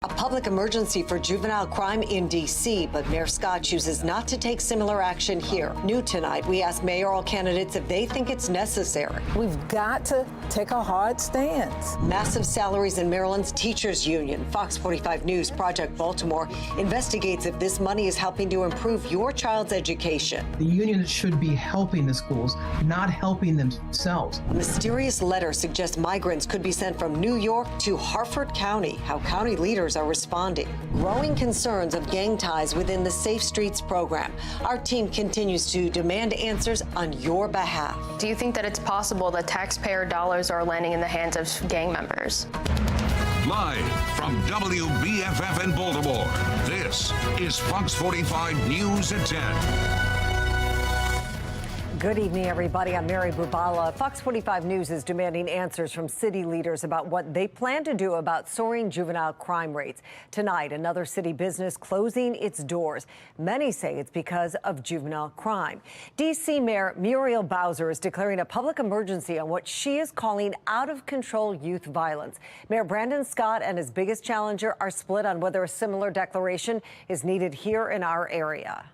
A public emergency for juvenile crime in D.C., but Mayor Scott chooses not to take similar action here. New tonight, we ask mayoral candidates if they think it's necessary. We've got to take a hard stance. Massive salaries in Maryland's teachers union. Fox 45 News Project Baltimore investigates if this money is helping to improve your child's education. The union should be helping the schools, not helping themselves. A mysterious letter suggests migrants could be sent from New York to Harford County. How county leaders are responding. Growing concerns of gang ties within the Safe Streets program. Our team continues to demand answers on your behalf. Do you think that it's possible that taxpayer dollars are landing in the hands of gang members? Live from WBFF in Baltimore, this is Fox 45 News at 10. Good evening, everybody. I'm Mary Bubala. Fox 45 News is demanding answers from city leaders about what they plan to do about soaring juvenile crime rates. Tonight, another city business closing its doors. Many say it's because of juvenile crime. D.C. Mayor Muriel Bowser is declaring a public emergency on what she is calling out-of-control youth violence. Mayor Brandon Scott and his biggest challenger are split on whether a similar declaration is needed here in our area.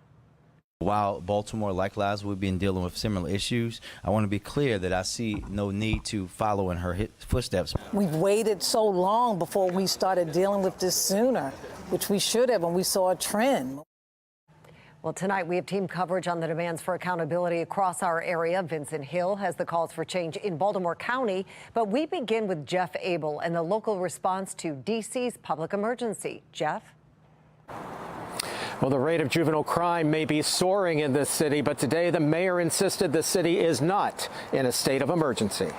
While Baltimore, like Liz, we've been dealing with similar issues, I want to be clear that I see no need to follow in her footsteps. We've waited so long before we started dealing with this sooner, which we should have when we saw a trend. Well, tonight we have team coverage on the demands for accountability across our area. Vincent Hill has the calls for change in Baltimore County. But we begin with Jeff Abel and the local response to D.C.'s public emergency. Jeff? Well, the rate of juvenile crime may be soaring in this city, but today the mayor insisted the city is not in a state of emergency.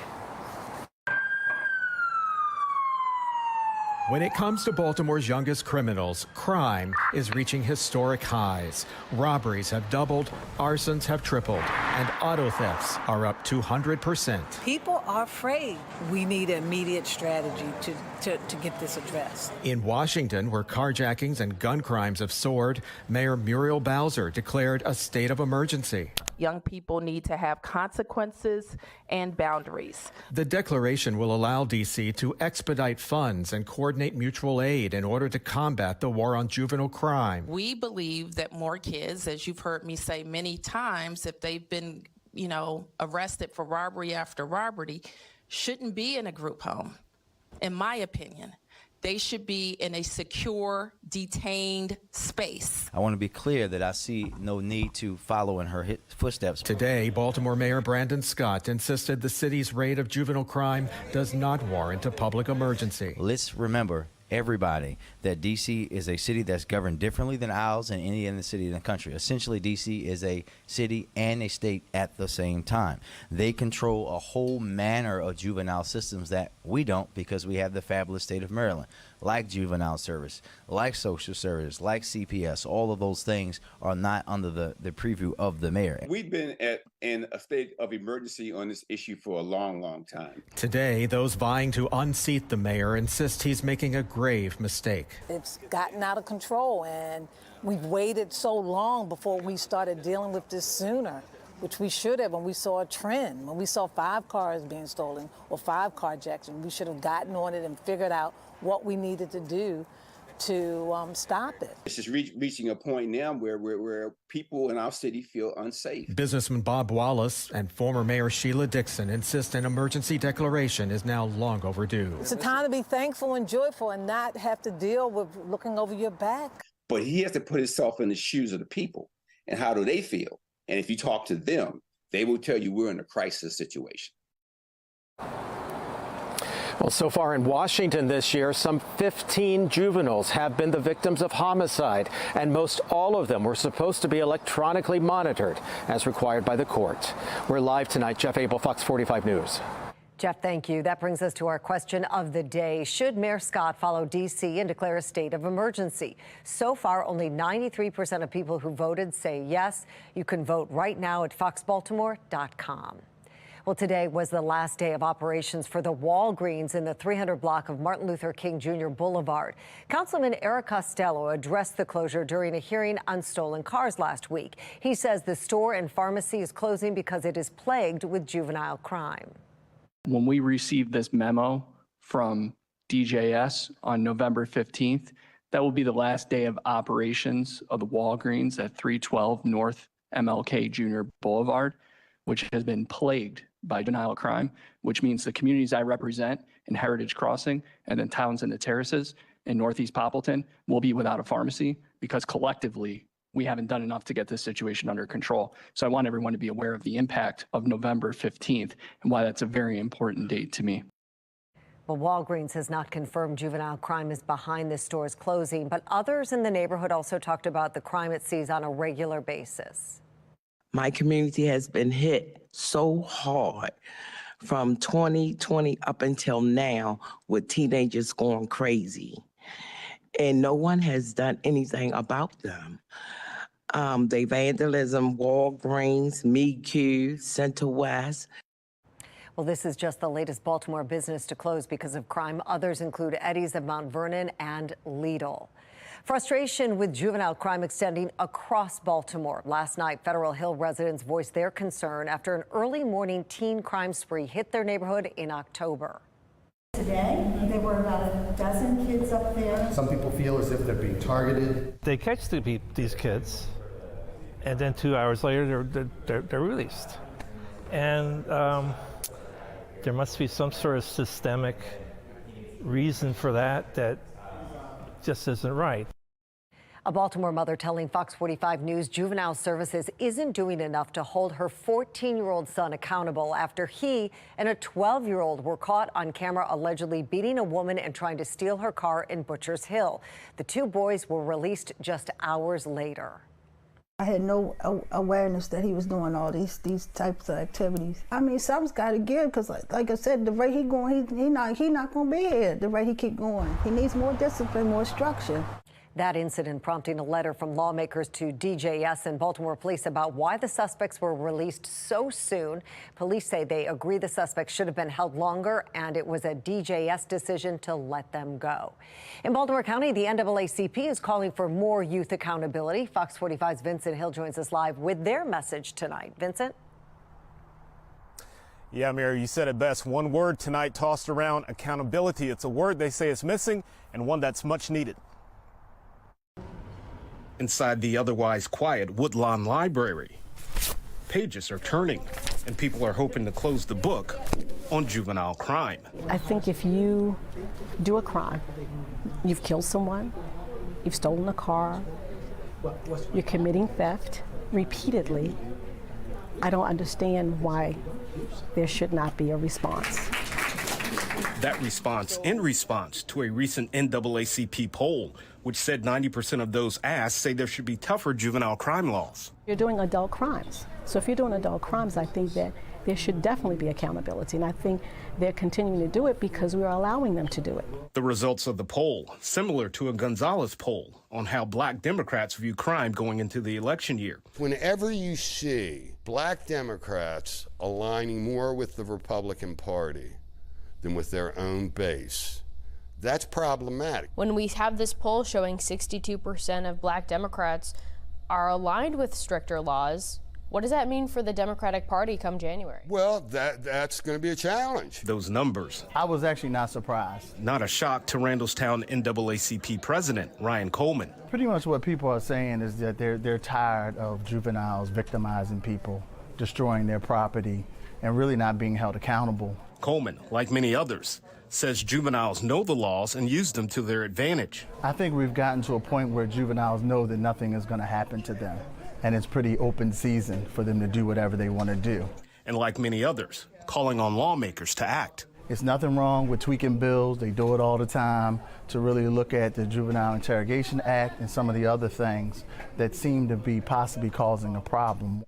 When it comes to Baltimore's youngest criminals, crime is reaching historic highs. Robberies have doubled, arsons have tripled, and auto thefts are up 200%. People are afraid. We need an immediate strategy to get this addressed. In Washington, where carjackings and gun crimes have soared, Mayor Muriel Bowser declared a state of emergency. Young people need to have consequences and boundaries. The declaration will allow D.C. to expedite funds and coordinate mutual aid in order to combat the war on juvenile crime. We believe that more kids, as you've heard me say many times, if they've been, arrested for robbery after robbery, shouldn't be in a group home, in my opinion. They should be in a secure, detained space. I want to be clear that I see no need to follow in her footsteps. Today, Baltimore Mayor Brandon Scott insisted the city's rate of juvenile crime does not warrant a public emergency. Let's remember, everybody, that D.C. is a city that's governed differently than ours and any other city in the country. Essentially, D.C. is a city and a state at the same time. They control a whole manner of juvenile systems that we don't, because we have the fabulous state of Maryland, like juvenile service, like social service, like CPS. All of those things are not under the preview of the mayor. We've been in a state of emergency on this issue for a long, long time. Today, those vying to unseat the mayor insist he's making a grave mistake. It's gotten out of control, and we've waited so long before we started dealing with this sooner, which we should have when we saw a trend. When we saw 5 cars being stolen or 5 carjacks, we should have gotten on it and figured out what we needed to do to stop it. It's just reaching a point now where people in our city feel unsafe. Businessman Bob Wallace and former Mayor Sheila Dixon insist an emergency declaration is now long overdue. It's a time to be thankful and joyful and not have to deal with looking over your back. But he has to put himself in the shoes of the people. And how do they feel? And if you talk to them, they will tell you we're in a crisis situation. Well, so far in Washington this year, some 15 juveniles have been the victims of homicide, and most all of them were supposed to be electronically monitored as required by the court. We're live tonight. Jeff Abel, Fox 45 News. Jeff, thank you. That brings us to our question of the day. Should Mayor Scott follow D.C. and declare a state of emergency? So far, only 93% of people who voted say yes. You can vote right now at foxbaltimore.com. Well, today was the last day of operations for the Walgreens in the 300 block of Martin Luther King Jr. Boulevard. Councilman Eric Costello addressed the closure during a hearing on stolen cars last week. He says the store and pharmacy is closing because it is plagued with juvenile crime. When we received this memo from DJS on November 15th. That will be the last day of operations of the Walgreens at 312 North MLK Jr. Boulevard, which has been plagued by juvenile crime, which means the communities I represent in Heritage Crossing and then Townsend and the Terraces in Northeast Poppleton will be without a pharmacy because collectively we haven't done enough to get this situation under control. So I want everyone to be aware of the impact of November 15th and why that's a very important date to me. Well, Walgreens has not confirmed juvenile crime is behind this store's closing, but others in the neighborhood also talked about the crime it sees on a regular basis. My community has been hit so hard from 2020 up until now with teenagers going crazy. And no one has done anything about them. They vandalism Walgreens, MeQ, Center West. Well, this is just the latest Baltimore business to close because of crime. Others include Eddie's of Mount Vernon and Lidl. Frustration with juvenile crime extending across Baltimore. Last night, Federal Hill residents voiced their concern after an early morning teen crime spree hit their neighborhood in October. Today, there were about a dozen kids up there. Some people feel as if they're being targeted. They catch these kids, and then 2 hours later, they're released. And there must be some sort of systemic reason for that just isn't right. A Baltimore mother telling Fox 45 News Juvenile Services isn't doing enough to hold her 14-year-old son accountable after he and a 12-year-old were caught on camera allegedly beating a woman and trying to steal her car in Butchers Hill. The two boys were released just hours later. I had no awareness that he was doing all these types of activities. I mean, something's got to give because, like I said, the rate he going, he not going to be here. The rate he keep going, he needs more discipline, more structure. That incident prompting a letter from lawmakers to DJS and Baltimore police about why the suspects were released so soon. Police say they agree the suspects should have been held longer, and it was a DJS decision to let them go. In Baltimore County, the NAACP is calling for more youth accountability. Fox 45's Vincent Hill joins us live with their message tonight. Vincent? Yeah, Mary, you said it best. One word tonight tossed around: accountability. It's a word they say is missing and one that's much needed. Inside the otherwise quiet Woodlawn Library, pages are turning, and people are hoping to close the book on juvenile crime. I think if you do a crime, you've killed someone, you've stolen a car, you're committing theft repeatedly, I don't understand why there should not be a response. That response in response to a recent NAACP poll, which said 90% of those asked say there should be tougher juvenile crime laws. You're doing adult crimes. So if you're doing adult crimes, I think that there should definitely be accountability. And I think they're continuing to do it because we're allowing them to do it. The results of the poll, similar to a Gonzalez poll on how black Democrats view crime going into the election year. Whenever you see black Democrats aligning more with the Republican Party than with their own base, that's problematic. When we have this poll showing 62% of black Democrats are aligned with stricter laws, what does that mean for the Democratic Party come January? Well, that's going to be a challenge. Those numbers. I was actually not surprised. Not a shock to Randallstown NAACP President Ryan Coleman. Pretty much what people are saying is that they're tired of juveniles victimizing people, destroying their property, and really not being held accountable. Coleman, like many others, says juveniles know the laws and use them to their advantage. I think we've gotten to a point where juveniles know that nothing is going to happen to them, and it's pretty open season for them to do whatever they want to do. And like many others, calling on lawmakers to act. It's nothing wrong with tweaking bills. They do it all the time to really look at the Juvenile Interrogation Act and some of the other things that seem to be possibly causing a problem.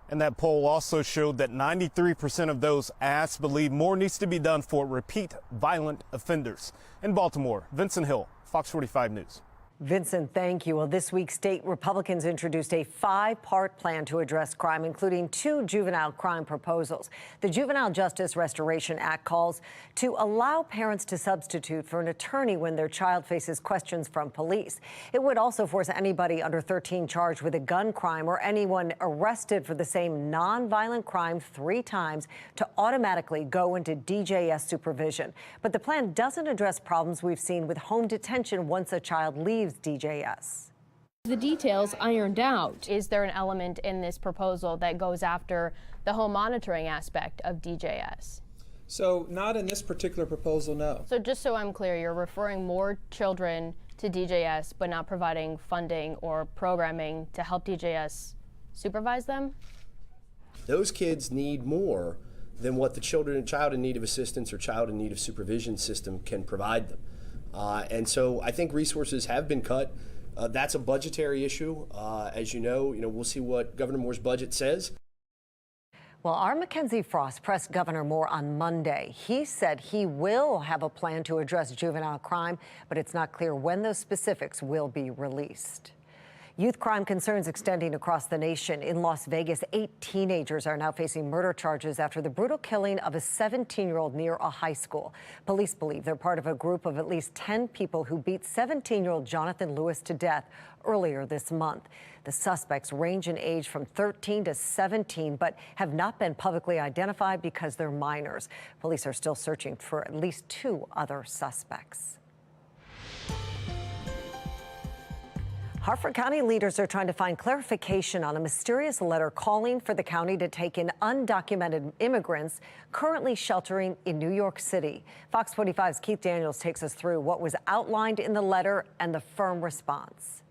And that poll also showed that 93% of those asked believe more needs to be done for repeat violent offenders. In Baltimore, Vincent Hill, Fox 45 News. Vincent, thank you. Well, this week, state Republicans introduced a 5-part plan to address crime, including 2 juvenile crime proposals. The Juvenile Justice Restoration Act calls to allow parents to substitute for an attorney when their child faces questions from police. It would also force anybody under 13 charged with a gun crime or anyone arrested for the same nonviolent crime 3 times to automatically go into DJS supervision. But the plan doesn't address problems we've seen with home detention once a child leaves DJS. The details ironed out. Is there an element in this proposal that goes after the home monitoring aspect of DJS? So not in this particular proposal, no. So just so I'm clear, you're referring more children to DJS but not providing funding or programming to help DJS supervise them? Those kids need more than what the child in need of assistance or child in need of supervision system can provide them. And so I think resources have been cut. That's a budgetary issue. As you know, we'll see what Governor Moore's budget says. Well, our Mackenzie Frost pressed Governor Moore on Monday. He said he will have a plan to address juvenile crime, but it's not clear when those specifics will be released. Youth crime concerns extending across the nation. In Las Vegas, 8 teenagers are now facing murder charges after the brutal killing of a 17-year-old near a high school. Police believe they're part of a group of at least 10 people who beat 17-year-old Jonathan Lewis to death earlier this month. The suspects range in age from 13 to 17, but have not been publicly identified because they're minors. Police are still searching for at least 2 other suspects. Harford County leaders are trying to find clarification on a mysterious letter calling for the county to take in undocumented immigrants currently sheltering in New York City. Fox 45's Keith Daniels takes us through what was outlined in the letter and the firm response.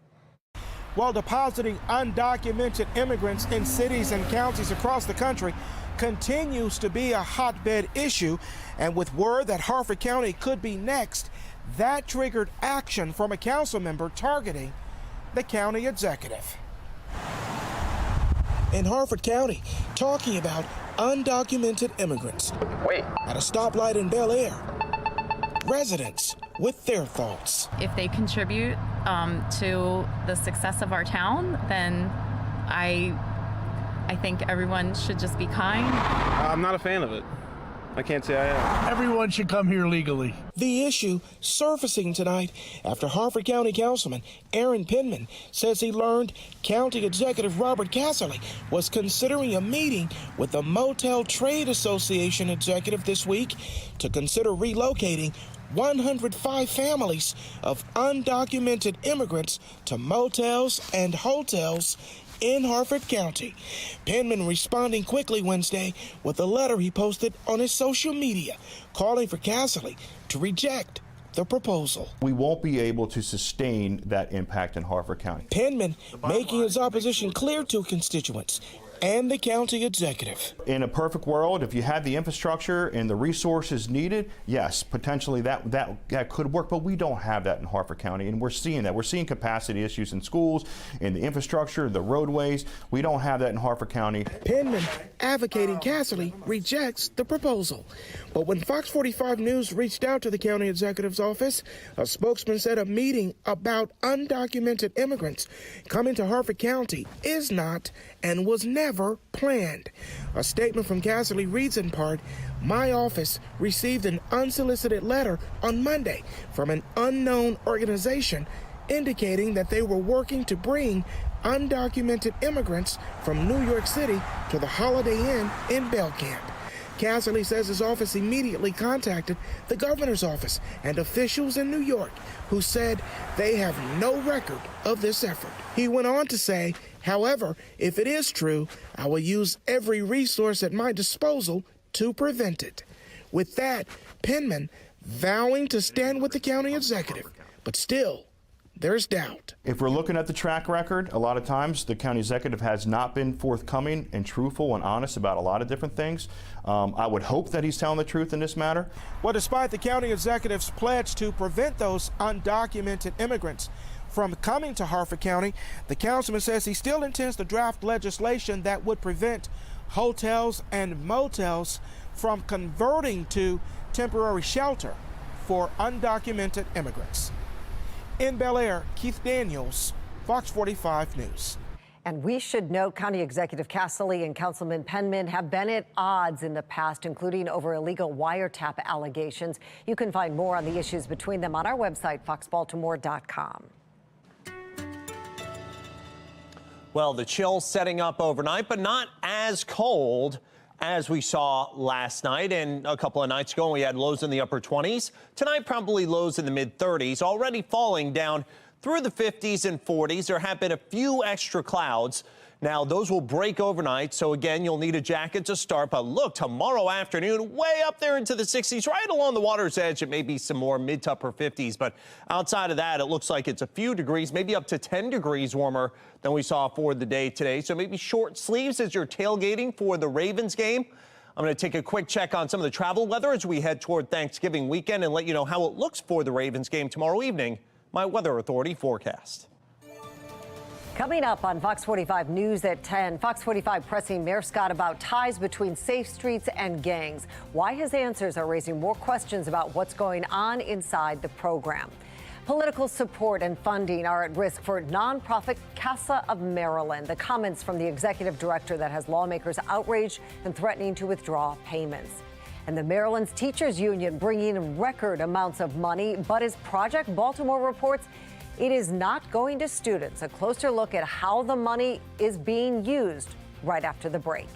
While depositing undocumented immigrants in cities and counties across the country continues to be a hotbed issue, and with word that Harford County could be next, that triggered action from a council member targeting the county executive. In Harford County, talking about undocumented immigrants. At a stoplight in Bel Air, residents with their thoughts. If they contribute to the success of our town, then I think everyone should just be kind. I'm not a fan of it. I can't say I am. Everyone should come here legally. The issue surfacing tonight after Harford County Councilman Aaron Penman says he learned County Executive Robert Casserly was considering a meeting with the Motel Trade Association executive this week to consider relocating 105 families of undocumented immigrants to motels and hotels in Harford County. Penman responding quickly Wednesday with a letter he posted on his social media calling for Casserly to reject the proposal. We won't be able to sustain that impact in Harford County. Penman making his opposition clear to constituents and the county executive. In a perfect world, if you had the infrastructure and the resources needed, yes, potentially that could work, but we don't have that in Harford County, and we're seeing that. We're seeing capacity issues in schools, in the infrastructure, the roadways. We don't have that in Harford County. Penman advocating Casserly rejects the proposal. But when Fox 45 News reached out to the county executive's office, a spokesman said a meeting about undocumented immigrants coming to Harford County is not and was never planned. A statement from Casserly reads in part, "My office received an unsolicited letter on Monday from an unknown organization indicating that they were working to bring undocumented immigrants from New York City to the Holiday Inn in Bell Camp." Casserly says his office immediately contacted the governor's office and officials in New York who said they have no record of this effort. He went on to say, however, if it is true, I will use every resource at my disposal to prevent it. With that, Penman vowing to stand with the county executive, but still, there's doubt. If we're looking at the track record, a lot of times the county executive has not been forthcoming and truthful and honest about a lot of different things. I would hope that he's telling the truth in this matter. Well, despite the county executive's pledge to prevent those undocumented immigrants from coming to Harford County, the councilman says he still intends to draft legislation that would prevent hotels and motels from converting to temporary shelter for undocumented immigrants. In Bel Air, Keith Daniels, Fox 45 News. And we should note County Executive Casserly and Councilman Penman have been at odds in the past, including over illegal wiretap allegations. You can find more on the issues between them on our website, foxbaltimore.com. Well, the chill setting up overnight, but not as cold as we saw last night and a couple of nights ago. We had lows in the upper 20s. Tonight, probably lows in the mid 30s, already falling down through the 50s and 40s. There have been a few extra clouds. Now, those will break overnight, so again, you'll need a jacket to start. But look, tomorrow afternoon, way up there into the 60s, right along the water's edge. It may be some more mid to upper 50s, but outside of that, it looks like it's a few degrees, maybe up to 10 degrees warmer than we saw for the day today. So maybe short sleeves as you're tailgating for the Ravens game. I'm going to take a quick check on some of the travel weather as we head toward Thanksgiving weekend and let you know how it looks for the Ravens game tomorrow evening. My Weather Authority forecast. Coming up on Fox 45 News at 10, Fox 45 pressing Mayor Scott about ties between safe streets and gangs. Why his answers are raising more questions about what's going on inside the program. Political support and funding are at risk for nonprofit Casa of Maryland. The comments from the executive director that has lawmakers outraged and threatening to withdraw payments. And the Maryland's teachers union bringing in record amounts of money, but as Project Baltimore reports, it is not going to students. A closer look at how the money is being used right after the break.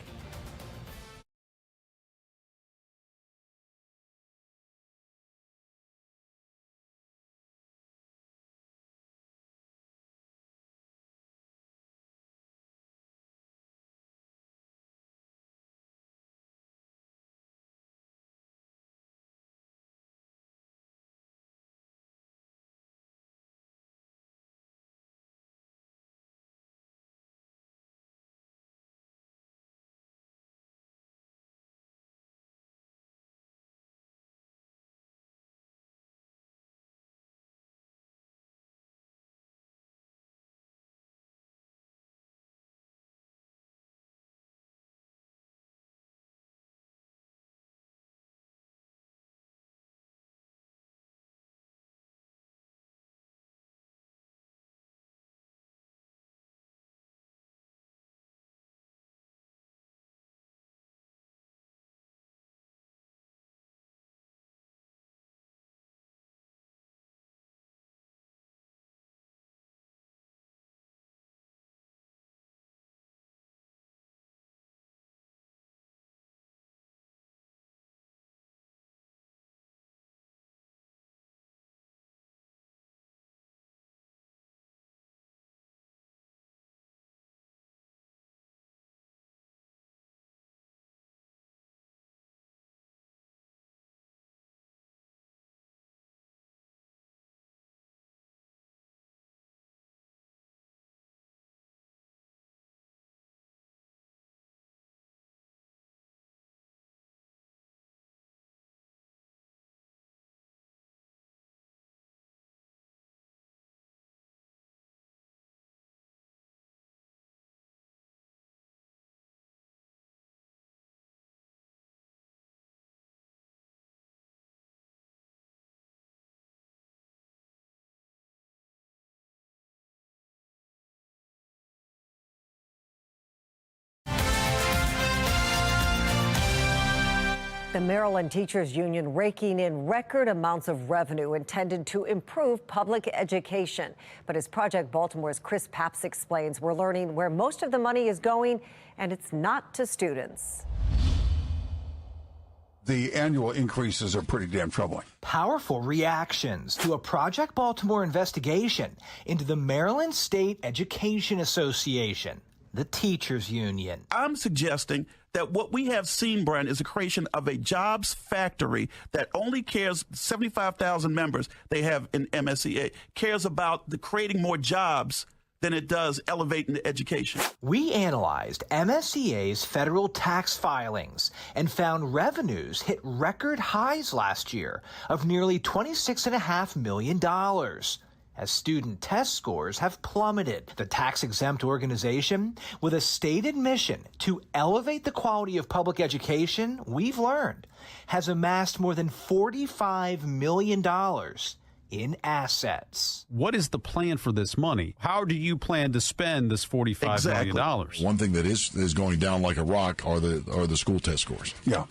The Maryland Teachers Union raking in record amounts of revenue intended to improve public education. But as Project Baltimore's Chris Papps explains, we're learning where most of the money is going, and it's not to students. The annual increases are pretty damn troubling. Powerful reactions to a Project Baltimore investigation into the Maryland State Education Association, the teachers union. I'm suggesting that what we have seen, Brian, is a creation of a jobs factory that only cares, 75,000 members they have in MSEA, cares about the creating more jobs than it does elevating the education. We analyzed MSEA's federal tax filings and found revenues hit record highs last year of nearly $26.5 million. As student test scores have plummeted. The tax-exempt organization, with a stated mission to elevate the quality of public education, we've learned, has amassed more than $45 million in assets. What is the plan for this money? How do you plan to spend this $45 million? One thing that is going down like a rock are the school test scores. Yeah.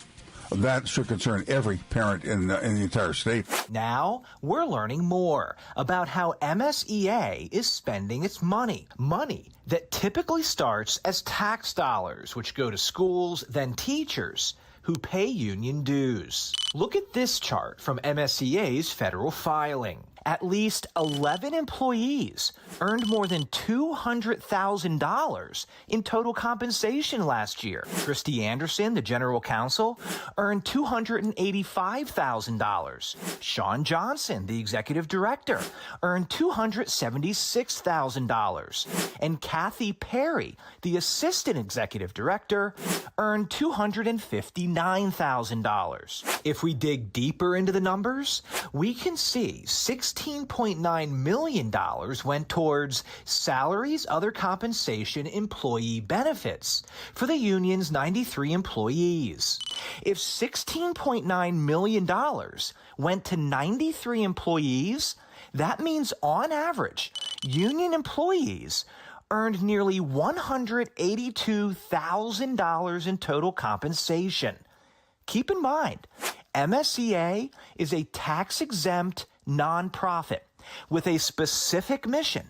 That should concern every parent in the entire state. Now, we're learning more about how MSEA is spending its money. Money that typically starts as tax dollars, which go to schools, then teachers, who pay union dues. Look at this chart from MSEA's federal filing. At least 11 employees earned more than $200,000 in total compensation last year. Christy Anderson, the general counsel, earned $285,000. Sean Johnson, the executive director, earned $276,000. And Kathy Perry, the assistant executive director, earned $259,000. If we dig deeper into the numbers, we can see $16.9 million went towards salaries, other compensation, employee benefits for the union's 93 employees. If $16.9 million went to 93 employees, that means on average, union employees earned nearly $182,000 in total compensation. Keep in mind, MSEA is a tax-exempt nonprofit with a specific mission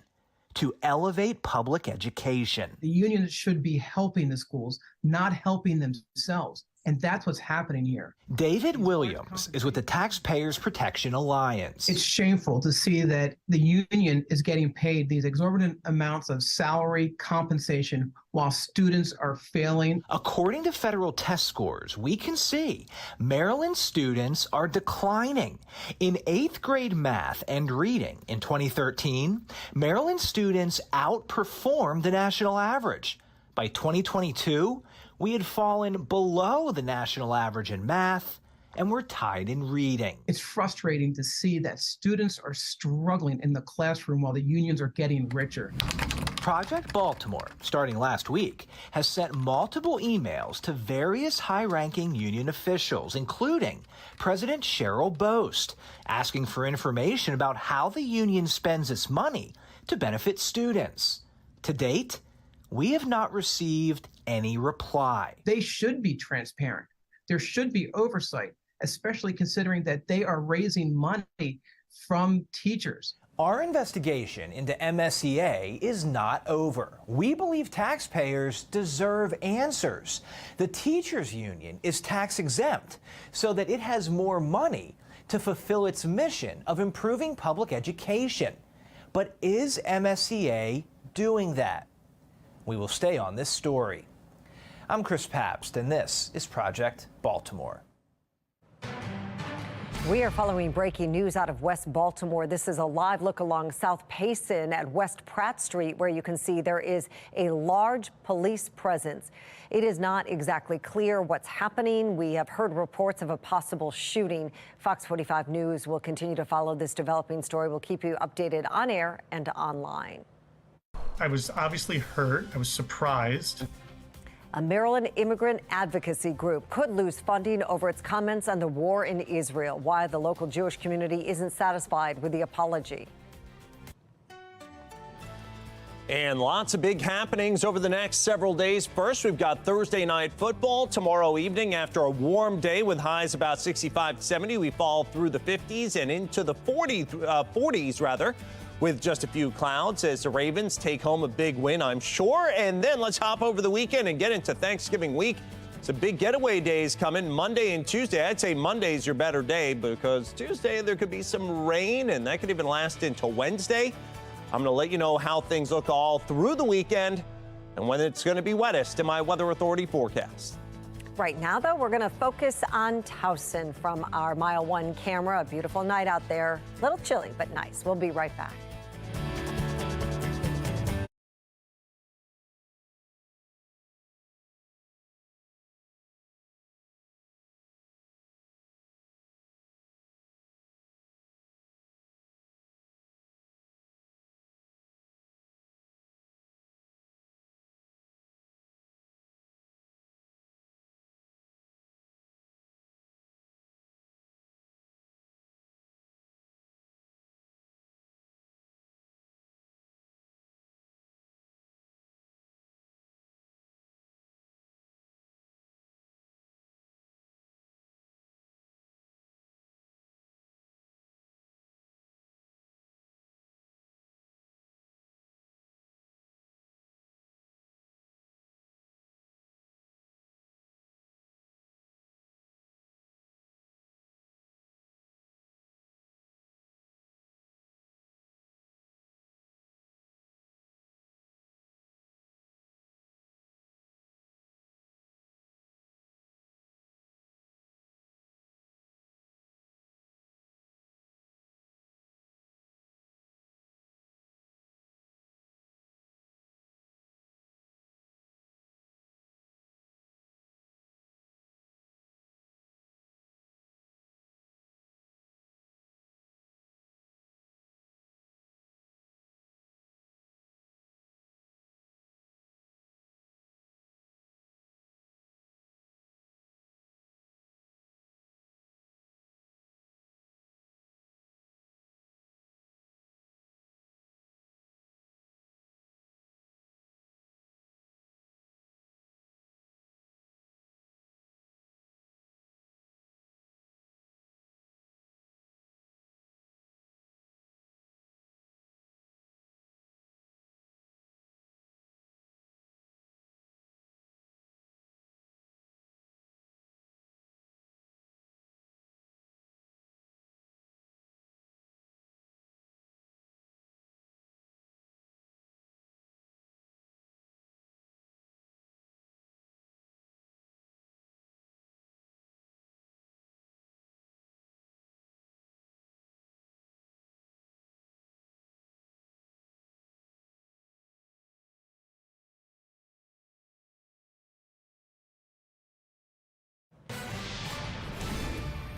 to elevate public education. The unions should be helping the schools, not helping themselves. And that's what's happening here. David Williams is with the Taxpayers Protection Alliance. It's shameful to see that the union is getting paid these exorbitant amounts of salary compensation while students are failing. According to federal test scores, we can see Maryland students are declining. In 8th grade math and reading in 2013, Maryland students outperformed the national average. By 2022, we had fallen below the national average in math, and we're tied in reading. It's frustrating to see that students are struggling in the classroom while the unions are getting richer. Project Baltimore, starting last week, has sent multiple emails to various high-ranking union officials, including President Cheryl Bost, asking for information about how the union spends its money to benefit students. To date, we have not received any reply. They should be transparent. There should be oversight, especially considering that they are raising money from teachers. Our investigation into MSEA is not over. We believe taxpayers deserve answers. The teachers union is tax exempt so that it has more money to fulfill its mission of improving public education. But is MSEA doing that? We will stay on this story. I'm Chris Pabst, and this is Project Baltimore. We are following breaking news out of West Baltimore. This is a live look along South Payson at West Pratt Street, where you can see there is a large police presence. It is not exactly clear what's happening. We have heard reports of a possible shooting. Fox 45 News will continue to follow this developing story. We'll keep you updated on air and online. I was obviously hurt. I was surprised. A Maryland immigrant advocacy group could lose funding over its comments on the war in Israel. Why the local Jewish community isn't satisfied with the apology. And lots of big happenings over the next several days. First, we've got Thursday night football tomorrow evening. After a warm day with highs about 65 to 70, we fall through the 50s and into the 40s rather, with just a few clouds as the Ravens take home a big win, I'm sure. And then let's hop over the weekend and get into Thanksgiving week. Some big getaway days coming Monday and Tuesday. I'd say Monday's your better day because Tuesday there could be some rain and that could even last until Wednesday. I'm going to let you know how things look all through the weekend and when it's going to be wettest in my Weather Authority forecast. Right now, though, we're going to focus on Towson from our Mile 1 camera. A beautiful night out there. A little chilly, but nice. We'll be right back.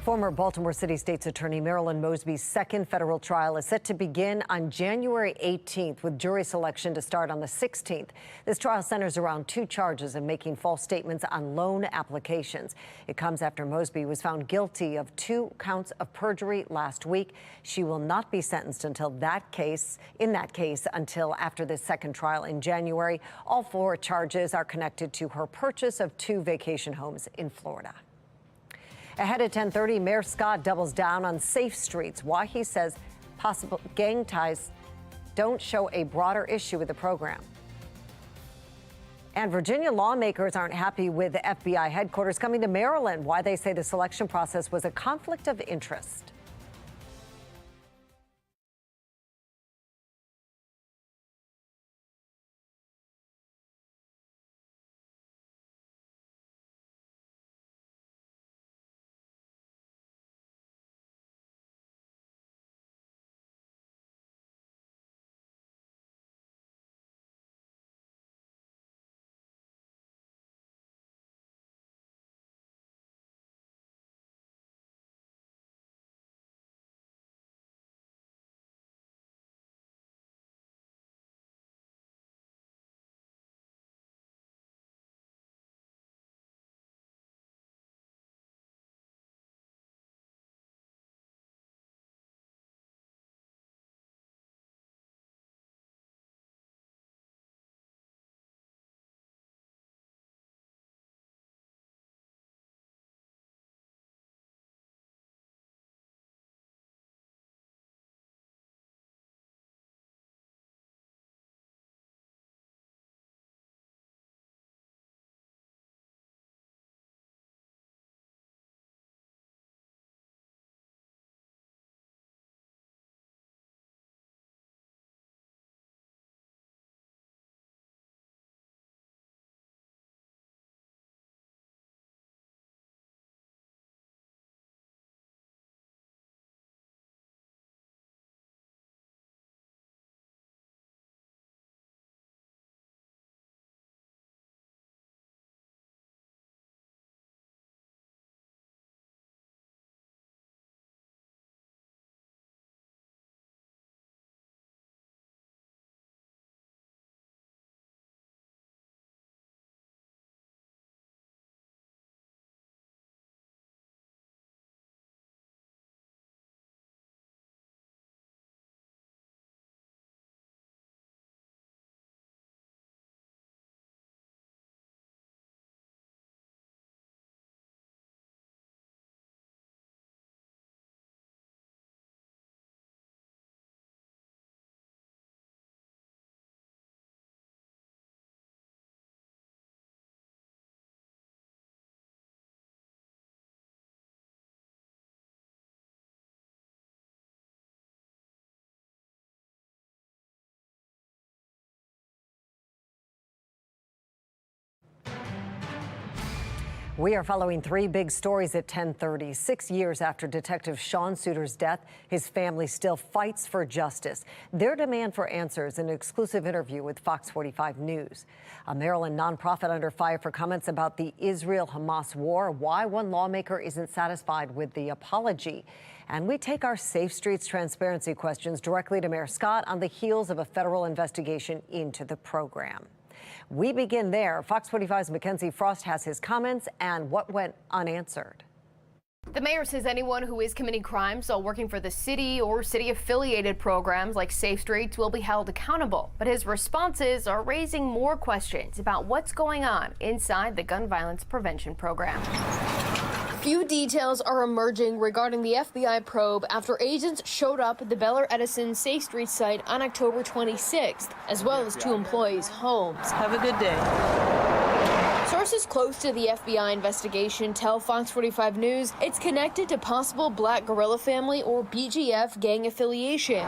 Former Baltimore City State's Attorney Marilyn Mosby's second federal trial is set to begin on January 18th, with jury selection to start on the 16th. This trial centers around two charges of making false statements on loan applications. It comes after Mosby was found guilty of 2 counts of perjury last week. She will not be sentenced until until after this second trial in January. All 4 charges are connected to her purchase of 2 vacation homes in Florida. Ahead at 10:30, Mayor Scott doubles down on safe streets, why he says possible gang ties don't show a broader issue with the program. And Virginia lawmakers aren't happy with the FBI headquarters coming to Maryland, why they say the selection process was a conflict of interest. We are following 3 big stories at 10:30. 6 years after Detective Sean Suiter's death, his family still fights for justice. Their demand for answers in an exclusive interview with FOX45 News. A Maryland nonprofit under fire for comments about the Israel-Hamas war, why one lawmaker isn't satisfied with the apology. And we take our Safe Streets transparency questions directly to Mayor Scott on the heels of a federal investigation into the program. We begin there. Fox 45's Mackenzie Frost has his comments and what went unanswered. The mayor says anyone who is committing crimes while working for the city or city-affiliated programs like Safe Streets will be held accountable. But his responses are raising more questions about what's going on inside the gun violence prevention program. Few details are emerging regarding the FBI probe after agents showed up at the Bel Air Edison Safe Street site on October 26th, as well as 2 employees' homes. Have a good day. Sources close to the FBI investigation tell Fox 45 News it's connected to possible Black Guerrilla Family or BGF gang affiliation.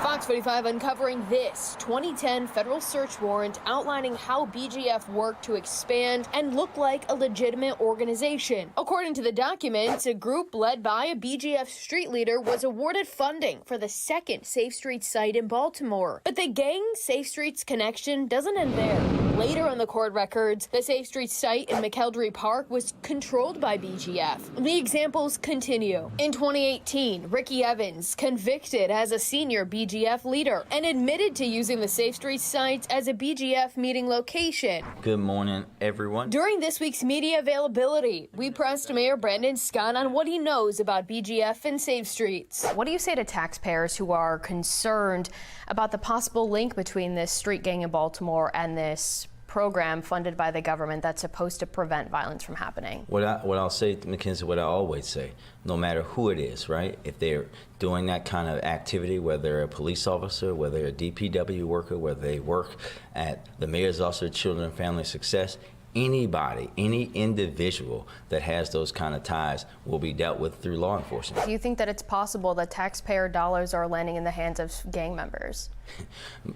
Fox 45 uncovering this 2010 federal search warrant outlining how BGF worked to expand and look like a legitimate organization. According to the documents, a group led by a BGF street leader was awarded funding for the second Safe Streets site in Baltimore. But the gang Safe Streets connection doesn't end there. Later on the court records, the Safe Streets site in McElderry Park was controlled by BGF. The examples continue. In 2018, Ricky Evans, convicted as a senior BGF leader, and admitted to using the Safe Streets sites as a BGF meeting location. Good morning, everyone. During this week's media availability, we pressed Mayor Brandon Scott on what he knows about BGF and Safe Streets. What do you say to taxpayers who are concerned about the possible link between this street gang in Baltimore and this program funded by the government that's supposed to prevent violence from happening? What I'll say, Mackenzie, what I always say, no matter who it is, right? If they're doing that kind of activity, whether they're a police officer, whether they're a DPW worker, whether they work at the Mayor's Office of Children and Family Success, anybody, any individual that has those kind of ties will be dealt with through law enforcement. Do you think that it's possible that taxpayer dollars are landing in the hands of gang members?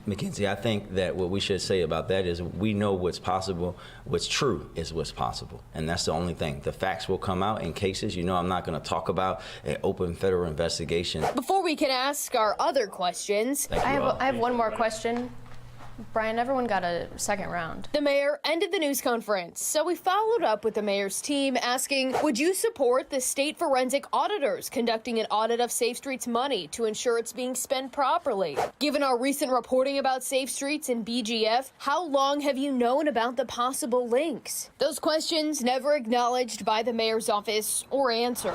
Mackenzie, I think that what we should say about that is we know what's possible. What's true is what's possible. And that's the only thing. The facts will come out in cases. You know, I'm not going to talk about an open federal investigation. Before we can ask our other questions, I have one more question. Brian, everyone got a second round. The mayor ended the news conference, so we followed up with the mayor's team asking, would you support the state forensic auditors conducting an audit of Safe Streets money to ensure it's being spent properly? Given our recent reporting about Safe Streets and BGF, how long have you known about the possible links? Those questions never acknowledged by the mayor's office or answered.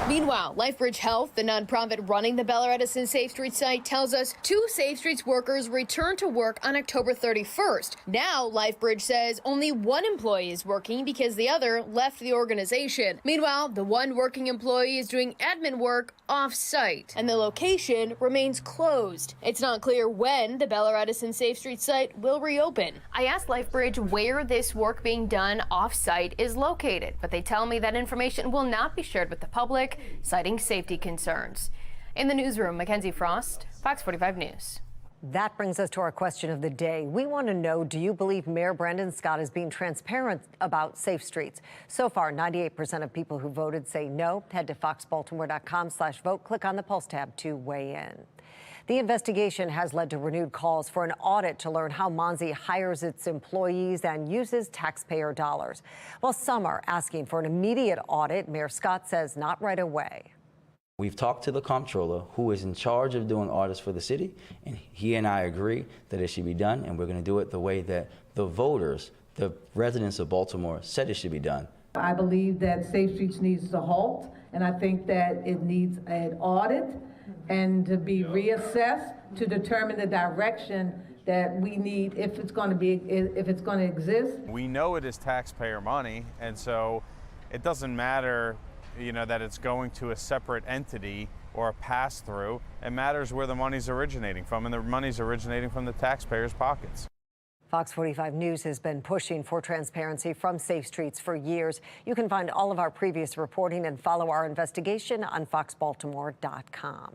Meanwhile, LifeBridge Health, the nonprofit running the Bella Edison Safe Streets site, tells us 2 Safe Streets workers returned to work on October 31st. Now, LifeBridge says only 1 employee is working because the other left the organization. Meanwhile, the 1 working employee is doing admin work off-site, and the location remains closed. It's not clear when the Bella Edison Safe Streets site will reopen. I asked LifeBridge where this work being done off-site is located, but they tell me that information will not be shared with the public, citing safety concerns. In the newsroom, Mackenzie Frost, Fox 45 News. That brings us to our question of the day. We want to know, do you believe Mayor Brandon Scott is being transparent about Safe Streets? So far, 98% of people who voted say no. Head to foxbaltimore.com/vote. Click on the Pulse tab to weigh in. The investigation has led to renewed calls for an audit to learn how Monzi hires its employees and uses taxpayer dollars. While some are asking for an immediate audit, Mayor Scott says not right away. We've talked to the comptroller, who is in charge of doing audits for the city, and he and I agree that it should be done, and we're going to do it the way that the voters, the residents of Baltimore, said it should be done. I believe that Safe Streets needs to halt, and I think that it needs an audit and to be reassessed to determine the direction that we need if it's going to exist. We know it is taxpayer money, and so it doesn't matter, you know, that it's going to a separate entity or a pass-through. It matters where the money's originating from, and the money's originating from the taxpayers' pockets. Fox 45 News has been pushing for transparency from Safe Streets for years. You can find all of our previous reporting and follow our investigation on foxbaltimore.com.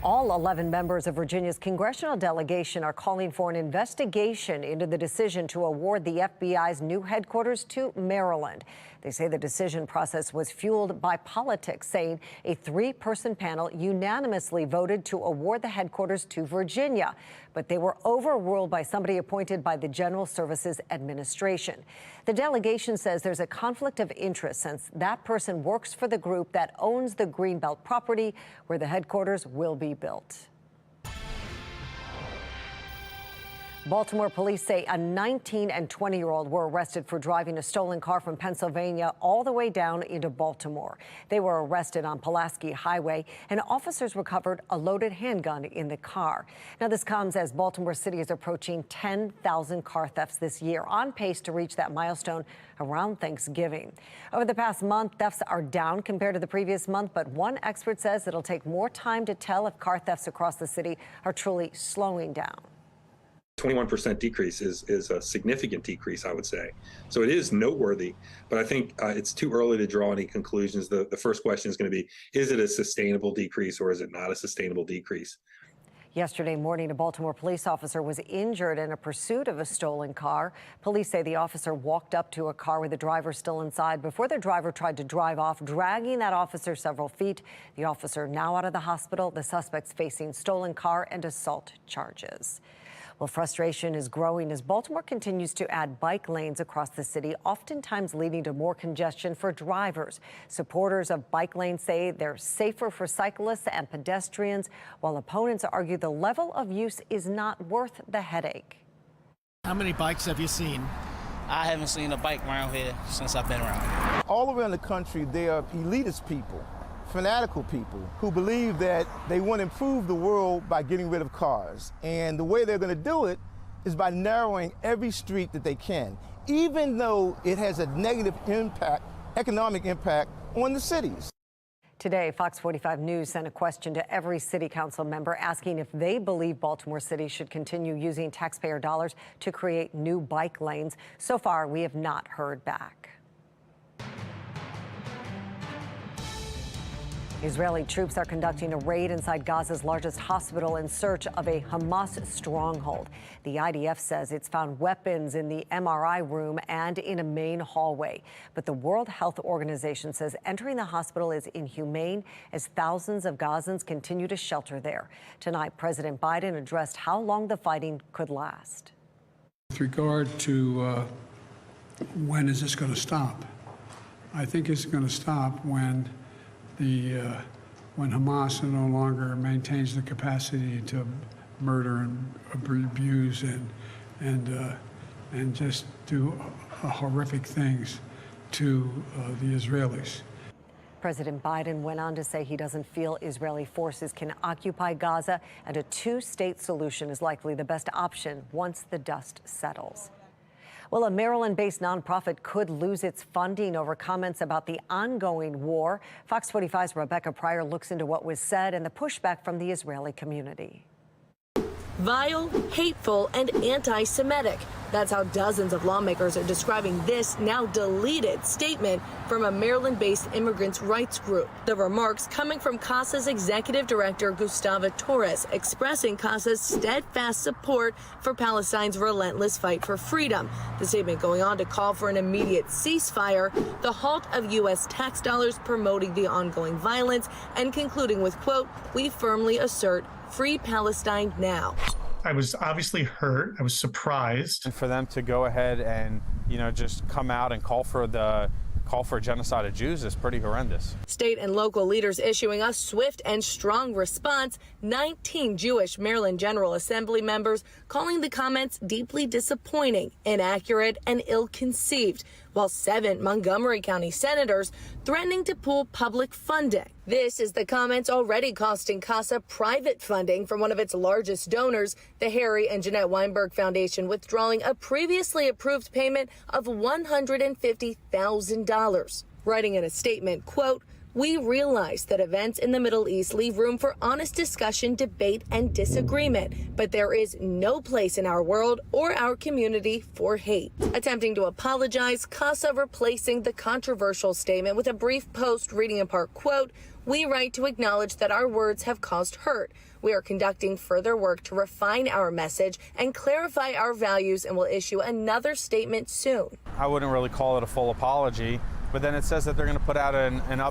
All 11 members of Virginia's congressional delegation are calling for an investigation into the decision to award the FBI's new headquarters to Maryland. They say the decision process was fueled by politics, saying a 3-person panel unanimously voted to award the headquarters to Virginia, but they were overruled by somebody appointed by the General Services Administration. The delegation says there's a conflict of interest since that person works for the group that owns the Greenbelt property where the headquarters will be built. Baltimore police say a 19 and 20-year-old were arrested for driving a stolen car from Pennsylvania all the way down into Baltimore. They were arrested on Pulaski Highway, and officers recovered a loaded handgun in the car. Now, this comes as Baltimore City is approaching 10,000 car thefts this year, on pace to reach that milestone around Thanksgiving. Over the past month, thefts are down compared to the previous month, but one expert says it'll take more time to tell if car thefts across the city are truly slowing down. 21% decrease is a significant decrease, I would say. So it is noteworthy, but I think it's too early to draw any conclusions. The first question is going to be, is it a sustainable decrease or is it not a sustainable decrease? Yesterday morning, a Baltimore police officer was injured in a pursuit of a stolen car. Police say the officer walked up to a car with the driver still inside before the driver tried to drive off, dragging that officer several feet. The officer now out of the hospital. The suspect's facing stolen car and assault charges. Well, frustration is growing as Baltimore continues to add bike lanes across the city, oftentimes leading to more congestion for drivers. Supporters of bike lanes say they're safer for cyclists and pedestrians, while opponents argue the level of use is not worth the headache. How many bikes have you seen? I haven't seen a bike around here since I've been around. All around the country, there are elitist people, fanatical people who believe that they want to improve the world by getting rid of cars. And the way they're going to do it is by narrowing every street that they can, even though it has a negative impact, economic impact on the cities. Today, Fox 45 News sent a question to every city council member asking if they believe Baltimore City should continue using taxpayer dollars to create new bike lanes. So far, we have not heard back. Israeli troops are conducting a raid inside Gaza's largest hospital in search of a Hamas stronghold. The IDF says it's found weapons in the MRI room and in a main hallway. But the World Health Organization says entering the hospital is inhumane as thousands of Gazans continue to shelter there. Tonight, President Biden addressed how long the fighting could last. With regard to when is this going to stop, I think it's going to stop when Hamas no longer maintains the capacity to murder and abuse and just do horrific things to the Israelis. President Biden went on to say he doesn't feel Israeli forces can occupy Gaza, and a two-state solution is likely the best option once the dust settles. Well, a Maryland-based nonprofit could lose its funding over comments about the ongoing war. Fox 45's Rebecca Pryor looks into what was said and the pushback from the Israeli community. Vile, hateful, and anti-Semitic. That's how dozens of lawmakers are describing this now deleted statement from a Maryland-based immigrants' rights group. The remarks coming from CASA's executive director, Gustavo Torres, expressing CASA's steadfast support for Palestine's relentless fight for freedom. The statement going on to call for an immediate ceasefire, the halt of U.S. tax dollars promoting the ongoing violence, and concluding with, quote, "We firmly assert free Palestine now." I was obviously hurt. I was surprised. And for them to go ahead and, just come out and call for a genocide of Jews is pretty horrendous. State and local leaders issuing a swift and strong response. 19 Jewish Maryland General Assembly members calling the comments deeply disappointing, inaccurate, and ill-conceived, while 7 Montgomery County senators threatening to pull public funding. This is the comments already costing CASA private funding from one of its largest donors, the Harry and Jeanette Weinberg Foundation, withdrawing a previously approved payment of $150,000. Writing in a statement, quote, "We realize that events in the Middle East leave room for honest discussion, debate, and disagreement, but there is no place in our world or our community for hate." Attempting to apologize, CASA replacing the controversial statement with a brief post reading in part, quote, "We write to acknowledge that our words have caused hurt. We are conducting further work to refine our message and clarify our values and will issue another statement soon." I wouldn't really call it a full apology, but then it says that they're going to put out an